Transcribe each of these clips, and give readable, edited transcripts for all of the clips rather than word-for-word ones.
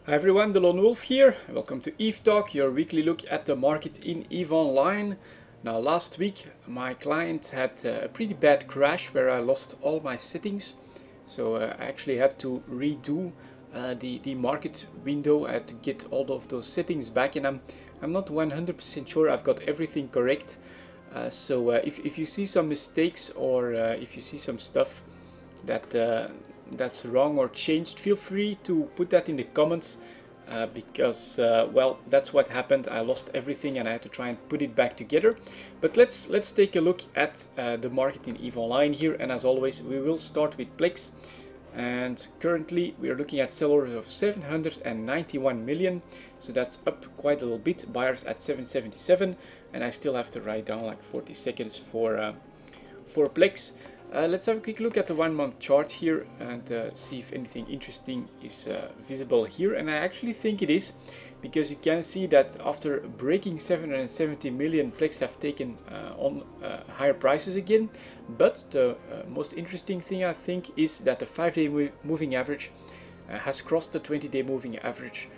Hi everyone, delonewolf here. Welcome to EVE Talk, your weekly look at the market in EVE Online. Now last week my client had a pretty bad crash where I lost all my settings. So I actually had to redo the market window to get all of those settings back, and I'm not 100% sure I've got everything correct. So if you see some mistakes or if you see some stuff that's wrong or changed, feel free to put that in the comments because well, that's what happened. I lost everything and I had to try and put it back together. But let's take a look at the market in EVE Online here, and as always we will start with plex. And currently we are looking at sell orders of 791 million, so that's up quite a little bit. Buyers at 777, and I still have to write down like 40 seconds for plex. Let's have a quick look at the 1 month chart here and see if anything interesting is visible here. And I actually think it is, because you can see that after breaking 770 million, plex have taken on higher prices again. But the most interesting thing I think is that the 5-day moving average has crossed the 20-day moving average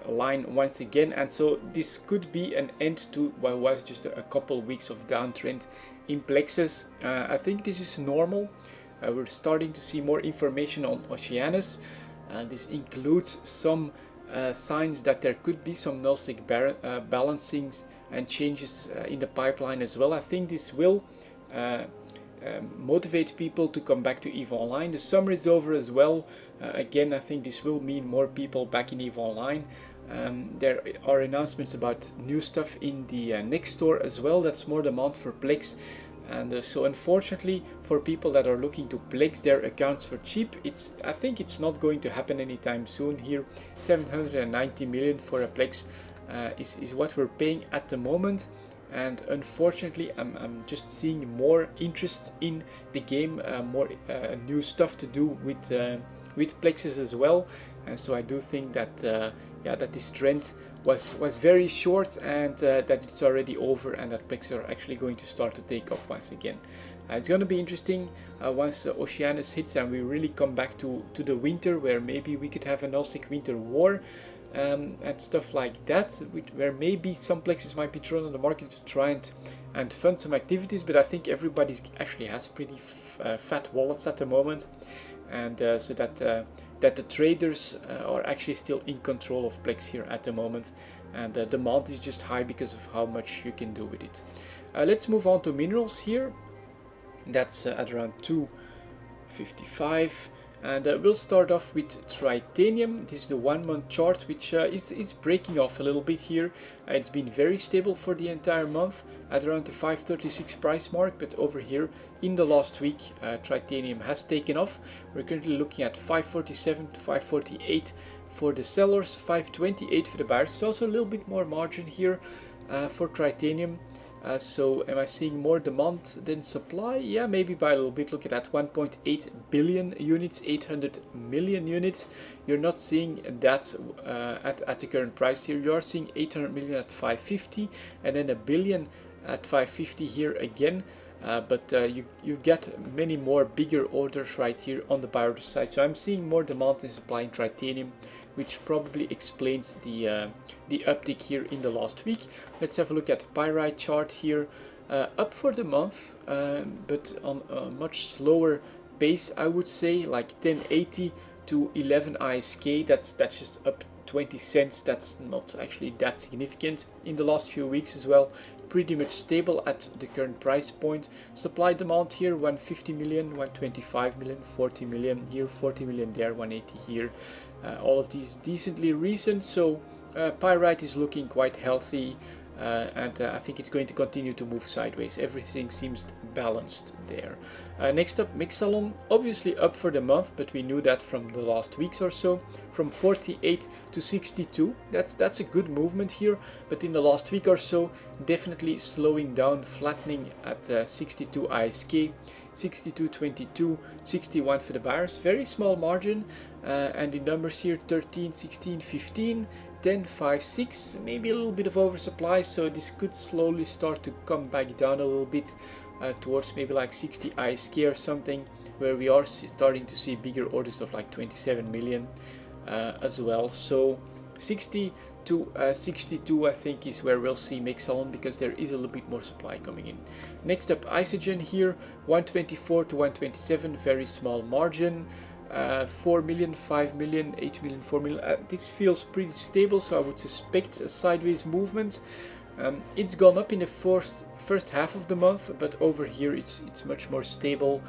line once again, and so this could be an end to what was just a couple weeks of downtrend in plexes. I think this is normal. We're starting to see more information on Oceanus. This includes some signs that there could be some null-sig balancings and changes in the pipeline as well. I think this will motivate people to come back to EVE Online. The summer is over as well. Again, I think this will mean more people back in EVE Online. There are announcements about new stuff in the next store as well. That's more demand for plex, and so unfortunately for people that are looking to plex their accounts for cheap, I think it's not going to happen anytime soon here. 790 million for a plex is what we're paying at the moment. And unfortunately I'm just seeing more interest in the game, more new stuff to do with plexes as well. And so I do think that yeah, that this trend was very short, and that it's already over, and that plexes are actually going to start to take off once again. It's going to be interesting once Oceanus hits and we really come back to the winter, where maybe we could have a null-sig winter war. And stuff like that, where maybe some plexes might be thrown on the market to try and fund some activities. But I think everybody actually has pretty fat wallets at the moment, and so that the traders are actually still in control of plex here at the moment, and the demand is just high because of how much you can do with it. Let's move on to minerals here. That's at around 255. And we'll start off with titanium. This is the 1 month chart, which is breaking off a little bit here. It's been very stable for the entire month at around the 536 price mark, but over here in the last week titanium has taken off. We're currently looking at 547 to 548 for the sellers, 528 for the buyers. It's also a little bit more margin here for titanium. So am I seeing more demand than supply? Yeah, maybe by a little bit. Look at that, 1.8 billion units, 800 million units. You're not seeing that at the current price here. You are seeing 800 million at 550 and then a billion at 550 here again. But you get many more bigger orders right here on the buyer side. So I'm seeing more demand than supply in titanium, which probably explains the uptick here in the last week. Let's have a look at the pyrite chart here. Up for the month, but on a much slower pace, I would say, like 1080 to 11 ISK. That's just up 20 cents. That's not actually that significant. In the last few weeks as well, pretty much stable at the current price point. Supply demand here, 150 million, 125 million, 40 million here, 40 million there, 180 here. All of these decently recent, so pyrite is looking quite healthy, and I think it's going to continue to move sideways. Everything seems balanced there. Next up, Mixalon, obviously up for the month, but we knew that from the last weeks or so, from 48 to 62. That's a good movement here, but in the last week or so, definitely slowing down, flattening at 62 ISK. 62.22, 61 for the buyers, very small margin, and the numbers here 13, 16, 15, 10, 5, 6, maybe a little bit of oversupply, so this could slowly start to come back down a little bit towards maybe like 60 ISK or something, where we are starting to see bigger orders of like 27 million. as well. So 60 to 62 I think is where we'll see Mexalon, because there is a little bit more supply coming in. Next up, Isogen here, 124 to 127, very small margin. 4 million, 5 million, 8 million, 4 million. This feels pretty stable, so I would suspect a sideways movement. It's gone up in the first half of the month, but over here it's much more stable,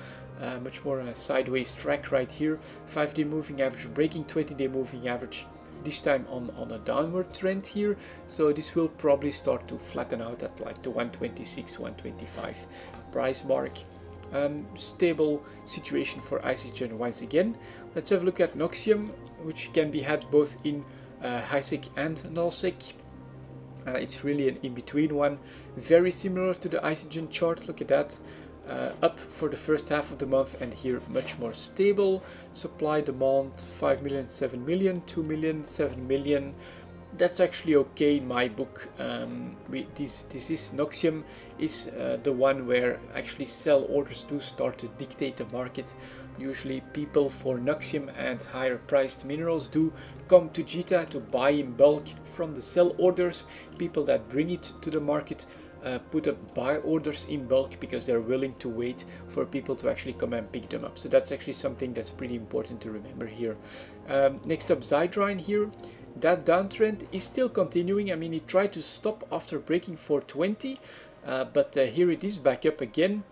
much more on a sideways track right here. 5-day moving average breaking 20-day moving average, this time on a downward trend here, so this will probably start to flatten out at like the 126, 125 price mark. Stable situation for Isogen once again. Let's have a look at Noxium, which can be had both in high sec and null sec. It's really an in-between one, very similar to the Isogen chart. Look at that, up for the first half of the month, and here much more stable. Supply demand 5 million, 7 million, 2 million, 7 million. That's actually okay in my book. This is Noxium is the one where actually sell orders do start to dictate the market. Usually people for Noxium and higher priced minerals do come to Jita to buy in bulk from the sell orders. People that bring it to the market put up buy orders in bulk because they're willing to wait for people to actually come and pick them up. So that's actually something that's pretty important to remember here. Next up, Zydrine here. That downtrend is still continuing. I mean, it tried to stop after breaking 420, but here it is back up again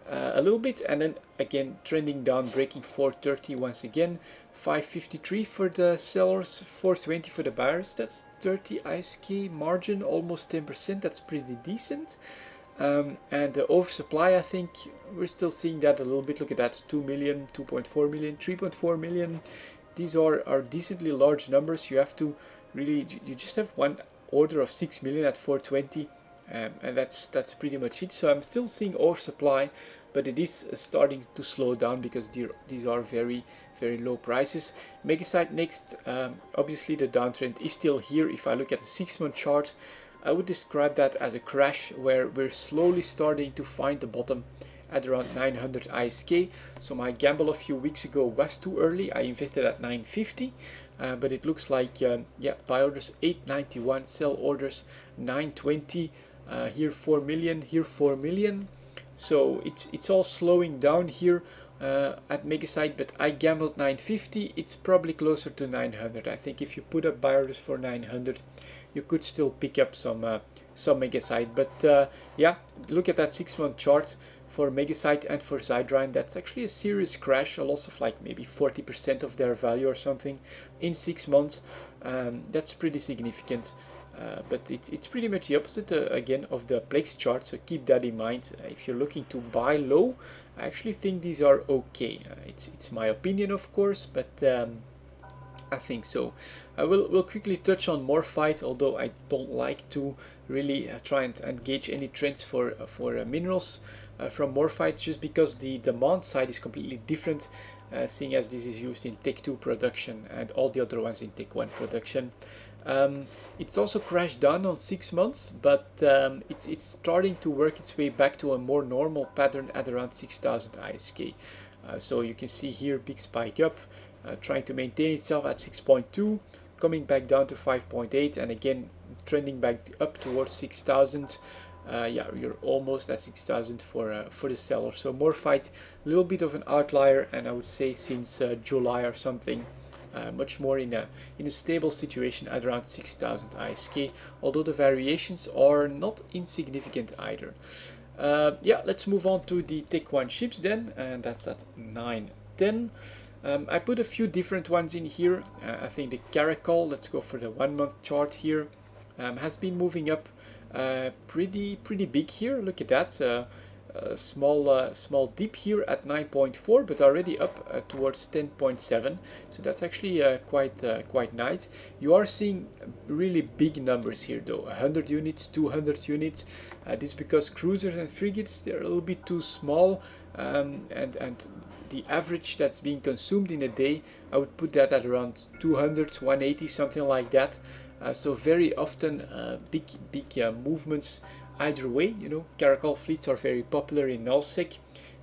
a little bit, and then again trending down, breaking 430 once again. 553 for the sellers, 420 for the buyers. That's 30 ISK margin, almost 10%. That's pretty decent. And the oversupply, I think we're still seeing that a little bit. Look at that, 2 million, 2.4 million, 3.4 million. These are decently large numbers. You have to really, you just have one order of 6 million at 420, and that's pretty much it. So I'm still seeing oversupply, but it is starting to slow down because these are very, very low prices. Megasite next, obviously the downtrend is still here. If I look at a 6-month chart, I would describe that as a crash where we're slowly starting to find the bottom at around 900 ISK. So my gamble a few weeks ago was too early. I invested at 950, but it looks like yeah, buy orders 891, sell orders 920, here 4 million, here 4 million. So it's all slowing down here at Megasite, but I gambled 950. It's probably closer to 900. I think if you put up buy orders for 900, you could still pick up some Megasite. But yeah, look at that 6-month chart for Megasite and for Zydrine. That's actually a serious crash, a loss of like maybe 40% of their value or something in 6 months. That's pretty significant. But it's pretty much the opposite again of the plex chart, so keep that in mind. If you're looking to buy low, I actually think these are okay. It's my opinion, of course, but I think so. We'll quickly touch on Morphite, although I don't like to really try and gauge any trends for minerals from Morphite, just because the demand side is completely different, seeing as this is used in Tech 2 production and all the other ones in Tech 1 production. It's also crashed down on 6 months, but it's starting to work its way back to a more normal pattern at around 6000 ISK. So you can see here, big spike up, trying to maintain itself at 6.2, coming back down to 5.8, and again trending back up towards 6000. Yeah, you're almost at 6000 for the seller. So Morphite, a little bit of an outlier, and I would say since July or something, much more in a stable situation at around 6000 ISK, although the variations are not insignificant either. Yeah, let's move on to the Tech 1 ships then, and that's at 910. I put a few different ones in here. I think the Caracol, let's go for the 1 month chart here, has been moving up pretty big here. Look at that, small dip here at 9.4, but already up towards 10.7. So that's actually quite nice. You are seeing really big numbers here though, 100 units, 200 units. This is because cruisers and frigates, they're a little bit too small, and the average that's being consumed in a day, I would put that at around 200, 180, something like that. So very often big movements either way. You know, Caracol fleets are very popular in nullsec.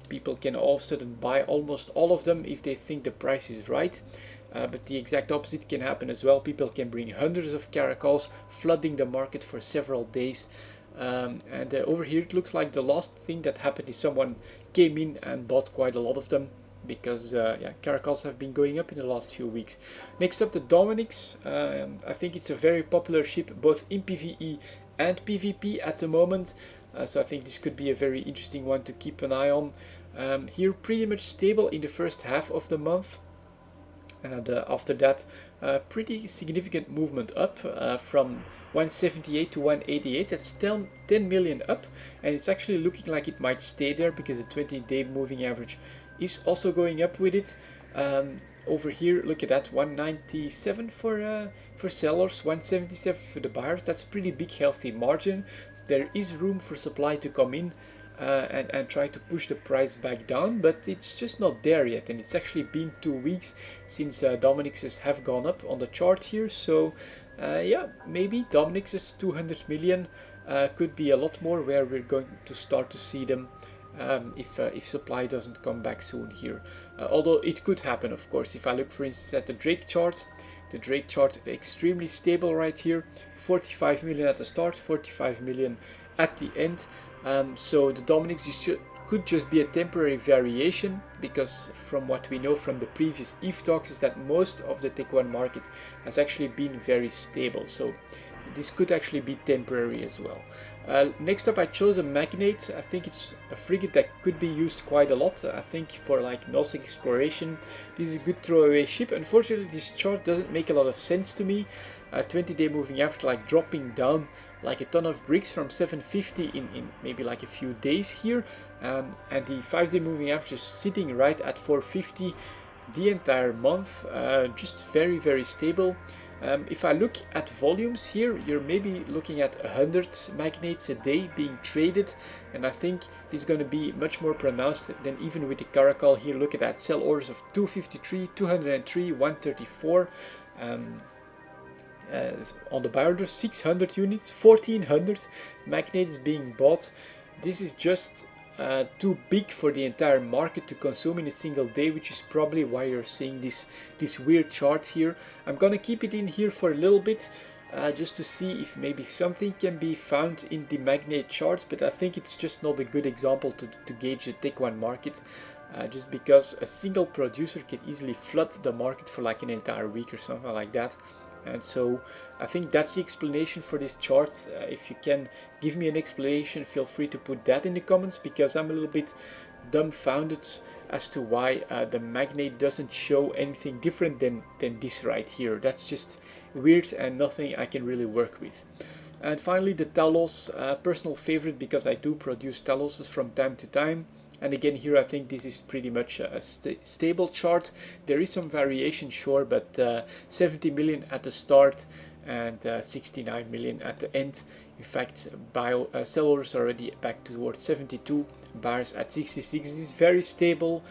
People can all of a sudden buy almost all of them if they think the price is right. but the exact opposite can happen as well. People can bring hundreds of caracoles, flooding the market for several days. And over here it looks like the last thing that happened is someone came in and bought quite a lot of them, because yeah, caracoles have been going up in the last few weeks. Next up, the Dominix. I think it's a very popular ship both in PvE and PvP at the moment, so I think this could be a very interesting one to keep an eye on. Here pretty much stable in the first half of the month, and after that pretty significant movement up from 178 to 188. That's 10 million up, and it's actually looking like it might stay there because the 20-day moving average is also going up with it. Over here, look at that, 197 for sellers, 177 for the buyers. That's a pretty big healthy margin, so there is room for supply to come in and try to push the price back down, but it's just not there yet. And it's actually been 2 weeks since Dominixes have gone up on the chart here, so yeah, maybe Dominixes 200 million could be a lot more where we're going to start to see them if supply doesn't come back soon here. Although it could happen, of course. If I look for instance at the Drake chart extremely stable right here, 45 million at the start, 45 million at the end. So the Dominix could just be a temporary variation, because from what we know from the previous EVE talks is that most of the Tech 1 market has actually been very stable, so this could actually be temporary as well. Next up, I chose a Magnate. I think it's a frigate that could be used quite a lot. I think for like Nullsec exploration, this is a good throwaway ship. Unfortunately, this chart doesn't make a lot of sense to me. 20-day moving average like dropping down like a ton of bricks from 750 in maybe like a few days here, and the 5-day moving average is sitting right at 450 the entire month. Just very, very stable. If I look at volumes here, you're maybe looking at 100 Magnates a day being traded, and I think this is going to be much more pronounced than even with the Caracol here. Look at that, sell orders of 253, 203, 134. On the buy order, 600 units, 1400 Magnates being bought. This is just too big for the entire market to consume in a single day, which is probably why you're seeing this weird chart here. I'm gonna keep it in here for a little bit just to see if maybe something can be found in the Magnate charts, but I think it's just not a good example to gauge the Tech 1 market, just because a single producer can easily flood the market for like an entire week or something like that. And so I think that's the explanation for this chart. If you can give me an explanation, feel free to put that in the comments, because I'm a little bit dumbfounded as to why the Magnate doesn't show anything different than this right here. That's just weird and nothing I can really work with. And finally, the Talos, personal favorite because I do produce Taloses from time to time. And again here I think this is pretty much a stable chart. There is some variation, sure, but 70 million at the start and 69 million at the end. In fact, sell orders already back towards 72, buyers at 66. This is very stable,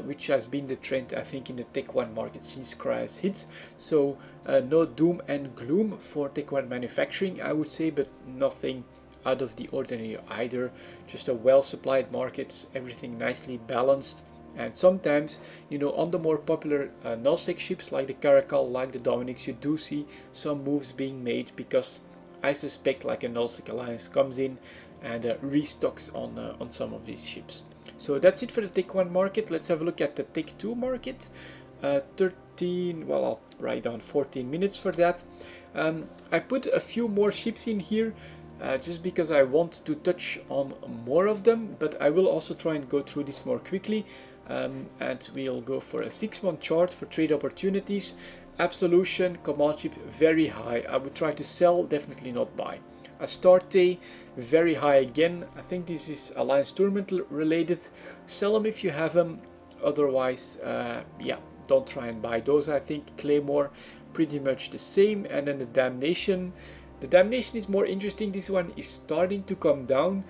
which has been the trend I think in the Tech 1 market since Cryos hits. So no doom and gloom for Tech 1 manufacturing, I would say, but nothing out of the ordinary either. Just a well supplied market, everything nicely balanced. And sometimes, you know, on the more popular Nullsec ships like the Caracal, like the Dominix, you do see some moves being made, because I suspect like a Nullsec Alliance comes in and restocks on some of these ships. So that's it for the Tech 1 market. Let's have a look at the Tech 2 market. 13, well, I'll write down 14 minutes for that. I put a few more ships in here, just because I want to touch on more of them, but I will also try and go through this more quickly, and we'll go for a 6-month chart for trade opportunities. Absolution, command ship, very high. I would try to sell, definitely not buy. Astarte, very high again. I think this is Alliance Tournament related. Sell them if you have them, otherwise, yeah, don't try and buy those. I think Claymore, pretty much the same. And then the Damnation. The Damnation is more interesting. This one is starting to come down.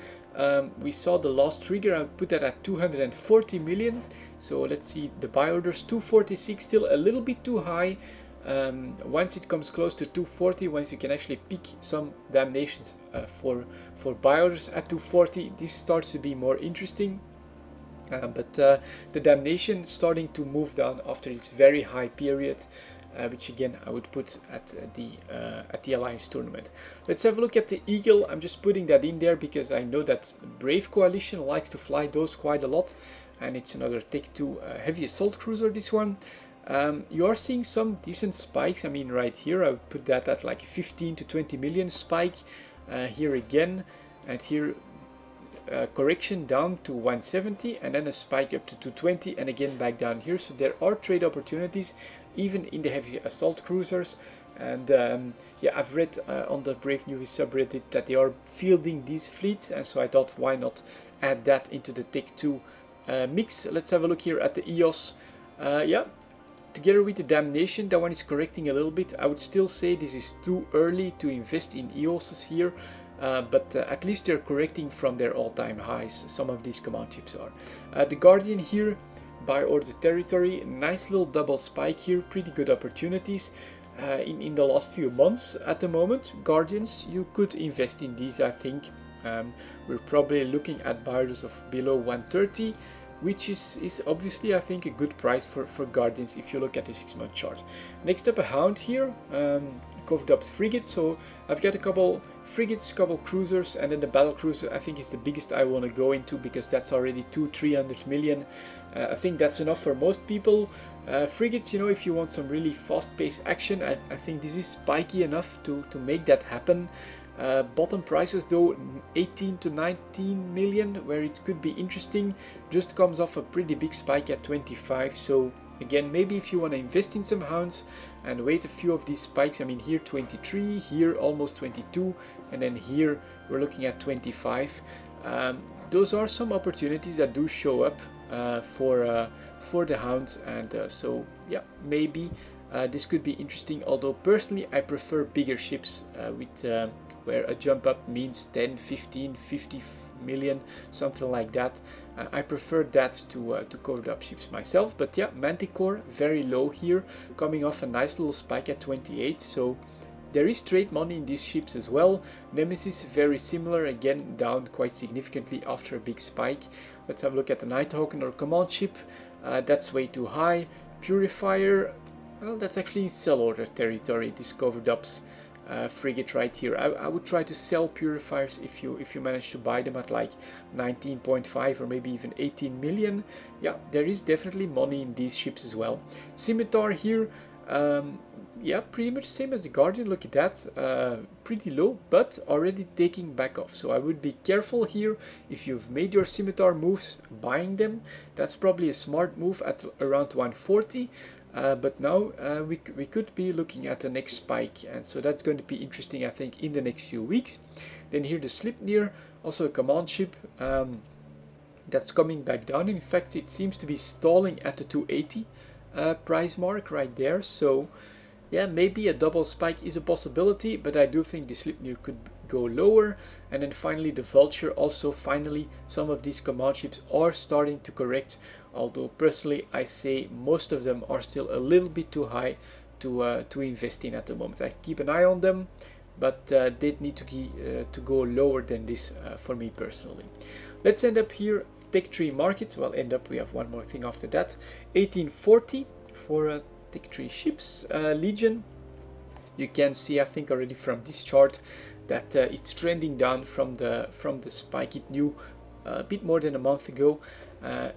We saw the last trigger, I put that at 240 million. So let's see, the buy orders 246, still a little bit too high. Once it comes close to 240, once you can actually pick some Damnations for buy orders at 240, this starts to be more interesting. But the damnation starting to move down after this very high period, which again I would put at the Alliance tournament. Let's have a look at the Eagle. I'm just putting that in there because I know that Brave Coalition likes to fly those quite a lot, and it's another Tech 2 heavy assault cruiser, this one. You are seeing some decent spikes. I mean, right here I would put that at like 15 to 20 million spike. Here again, and here correction down to 170, and then a spike up to 220, and again back down here. So there are trade opportunities even in the heavy assault cruisers. And yeah, I've read on the Brave Newbie subreddit that they are fielding these fleets, and so I thought, why not add that into the Tech 2 mix. Let's have a look here at the EOS. Yeah, together with the Damnation, that one is correcting a little bit. I would still say this is too early to invest in EOSs here, but at least they're correcting from their all-time highs. Some of these command ships are. The Guardian here, buy order territory, nice little double spike here, pretty good opportunities in the last few months at the moment. Guardians, you could invest in these, I think. We're probably looking at buy orders of below 130, which is obviously, I think, a good price for Guardians if you look at the 6-month chart. Next up, a Hound here, Cove Dubs frigate. So I've got a couple frigates, couple cruisers, and then the battle cruiser I think is the biggest I want to go into, because that's already 200-300 million. I think that's enough for most people. Frigates, you know, if you want some really fast-paced action, I think this is spiky enough to make that happen. Bottom prices though, 18 to 19 million, where it could be interesting. Just comes off a pretty big spike at 25. So again, maybe if you want to invest in some Hounds and wait a few of these spikes. I mean, here 23, here almost 22, and then here we're looking at 25. Those are some opportunities that do show up for the Hounds, and so yeah, maybe this could be interesting. Although personally I prefer bigger ships with where a jump up means 10, 15, 50 million, something like that. I prefer that to code up ships myself. But yeah, Manticore very low here, coming off a nice little spike at 28. So there is trade money in these ships as well. Nemesis very similar, again down quite significantly after a big spike. Let's have a look at the Nighthawk and our command ship. That's way too high. Purifier, well, that's actually in sell order territory. This covered ups frigate right here. I would try to sell Purifiers if you manage to buy them at like 19.5 or maybe even 18 million. Yeah, there is definitely money in these ships as well. Scimitar here, yeah, pretty much same as the Guardian. Look at that, pretty low, but already taking back off. So I would be careful here. If you've made your Scimitar moves, buying them, that's probably a smart move at around 140. But now we could be looking at the next spike, and so that's going to be interesting, I think, in the next few weeks. Then here the Slipnir, also a command ship, that's coming back down. In fact, it seems to be stalling at the 280 price mark right there. So yeah, maybe a double spike is a possibility, but I do think the Slipnir could go lower. And then finally the Vulture, also finally some of these command ships are starting to correct, although personally I say most of them are still a little bit too high to invest in at the moment. I keep an eye on them, but they need to go lower than this for me personally. Let's end up here, Tech 3 markets. Well, end up, we have one more thing after that. 1840 for Tech 3 ships. Legion, you can see, I think already from this chart, that it's trending down from the spike it knew a bit more than a month ago.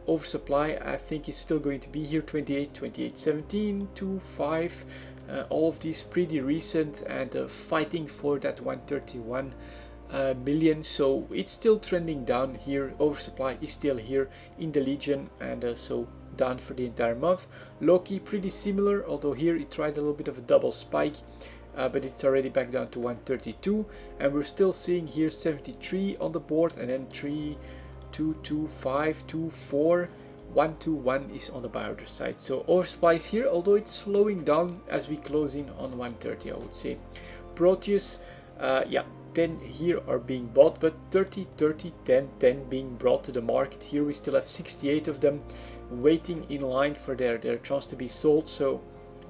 Oversupply, I think, is still going to be here. 28, 28, 17, 2, 5, all of these pretty recent, and fighting for that 131 million. So it's still trending down here. Oversupply is still here in the Legion, and so down for the entire month. Loki, pretty similar, although here it tried a little bit of a double spike, but it's already back down to 132, and we're still seeing here 73 on the board, and then 3, 2, 2, 5, 2, 4, 1, 2, 1 is on the buy order side. So oversupply is here, although it's slowing down as we close in on 130, I would say. Proteus, yeah, 10 here are being bought, but 30, 30, 10, 10 being brought to the market. Here we still have 68 of them waiting in line for their chance to be sold. So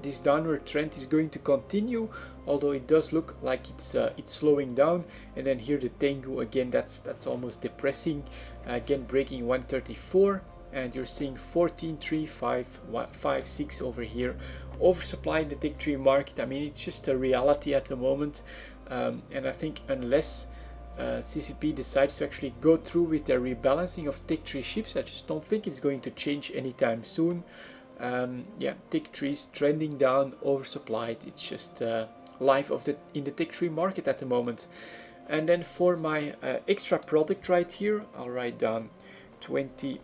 this downward trend is going to continue, although it does look like it's slowing down. And then here the Tengu, again, that's almost depressing, again breaking 134. and you're seeing 14.35556 over here. Oversupply in the tech tree market. I mean, it's just a reality at the moment, and I think unless CCP decides to actually go through with their rebalancing of tech tree ships, I just don't think it's going to change anytime soon. Yeah, tech trees trending down, oversupplied. It's just life of in the tech tree market at the moment. And then for my extra product right here, I'll write down 20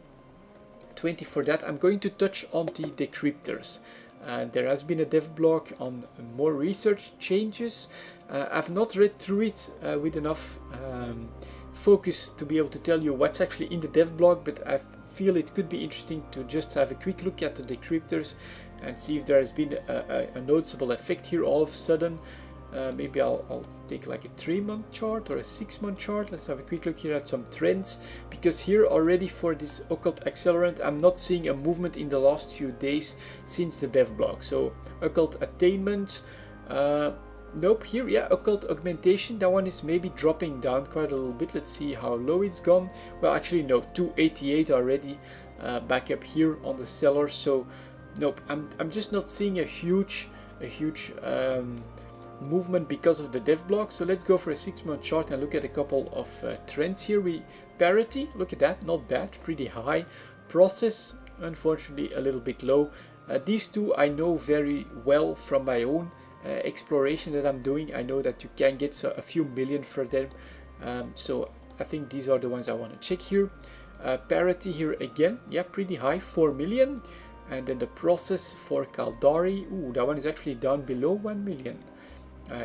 for that. I'm going to touch on the decryptors. There has been a dev blog on more research changes. I've not read through it with enough focus to be able to tell you what's actually in the dev blog, but I feel it could be interesting to just have a quick look at the decryptors and see if there has been a noticeable effect here all of a sudden. Maybe I'll take like a 3-month chart or a 6-month chart. Let's have a quick look here at some trends, because here already for this occult accelerant I'm not seeing a movement in the last few days since the dev blog. So occult attainment, nope. Here, yeah, occult augmentation, that one is maybe dropping down quite a little bit. Let's see how low it's gone. Well, actually no, 288 already, back up here on the seller. So nope, I'm just not seeing a huge movement because of the dev blog. So let's go for a 6-month chart and look at a couple of trends here. Parity, look at that, not bad, pretty high. Process, unfortunately a little bit low. These two I know very well from my own exploration that I'm doing. I know that you can get a few million for them, so I think these are the ones I want to check here. Parity here again, yeah, pretty high, 4 million. And then the process for Caldari, ooh, that one is actually down below 1 million.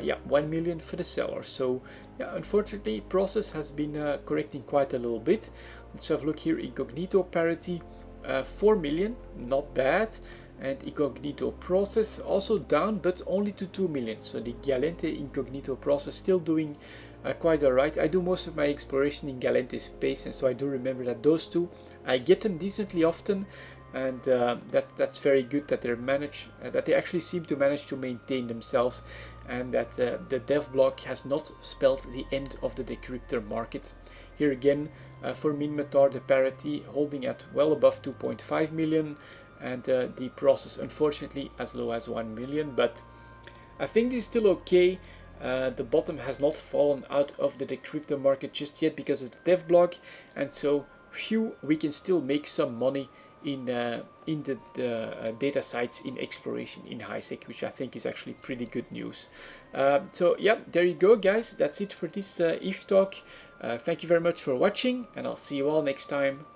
Yeah, 1 million for the seller. So yeah, unfortunately process has been correcting quite a little bit. Let's have a look here. Incognito parity, 4 million, not bad. And incognito process also down, but only to 2 million. So the Galente incognito process still doing quite alright. I do most of my exploration in Galente space, and so I do remember that those two, I get them decently often, and that's very good that they actually seem to manage to maintain themselves, and that the dev block has not spelled the end of the decryptor market. Here again, for Minmatar, the parity holding at well above 2.5 million, and the process unfortunately as low as 1 million, but I think this is still okay. The bottom has not fallen out of the decryptor market just yet because of the dev block, and so we can still make some money in the data sites in exploration in HiSec, which I think is actually pretty good news. So yeah, there you go guys, that's it for this ETH talk. Thank you very much for watching, and I'll see you all next time.